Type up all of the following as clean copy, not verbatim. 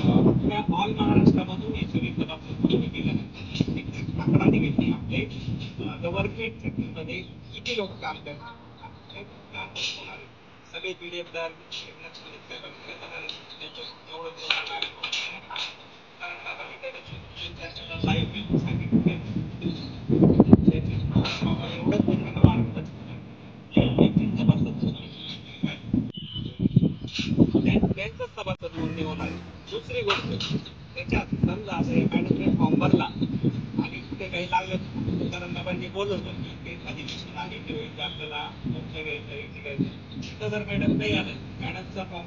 आपल्या ऑल महाराष्ट्रामधून हे सगळे सभासद तुम्ही केल्यानंतर एक आकडा निघेल की आपले गव्हर्नमेंट सेक्टरमध्ये किती लोक काम करतात, सगळे पीडीएफ तयार त्यांचं सभासद नोंदणी होणार आहे. दुसरी गोष्ट त्याच्यात समजा असं एखाद्याने फॉर्म भरला आणि कुठे काही लागलं कारण बाबांनी बोलवलं की ते अधिवेशन आहे ते आपल्याला तिथं जर मॅडम नाही आलं मॅडमचा फॉर्म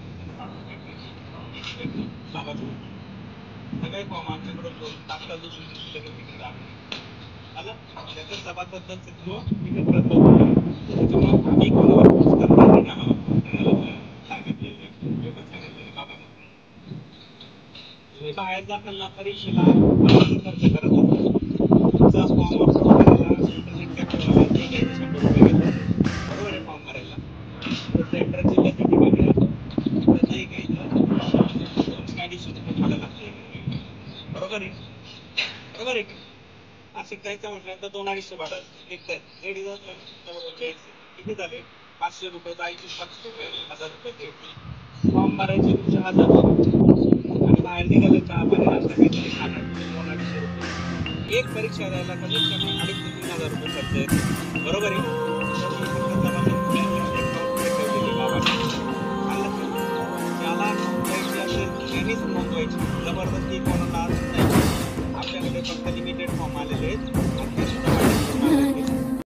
सगळे फॉर्म आमच्याकडून करून टाकतात दुसरी दिवशी लगेच तिकडे आलं त्याचं सभासद त्याच्यामुळे आम्ही कोणाला बाहेर जाताना परीक्षेला खर्च करत तुमचा फॉर्म अप्रूव्ह करायला इंटरनेट कॅफेवाला ते घ्यायचे 100 रुपये घेतो बरोबर आहे फॉर्म भरायला सेंटर जिल्ह्याच्या ठिकाणी त्याचंही घ्यायचं 200-250 रुपये भाडं लागतं बरोबर आहे बरोबर आहे नाशिक जायचं म्हटल्यानंतर 200-250 भाडं निघतात लेडीज किती झाले 500 रुपये जायचे 500 रुपये 1000 रुपये फॉर्म भरायचे तुमचे 1000 आणि बाहेर निघाले चहा पाणी नाश्ता काहीतरी खाणार 200-250 रुपये एक परीक्षा द्यायला कमीत कमी 2500-3000 रुपये खर्च येतो बरोबर आहे ज्याला नोंदवायची असेल त्यांनीच नोंदवायची जबरदस्ती कोणाला आपल्याकडे फक्त लिमिटेड फॉर्म आलेले आहेत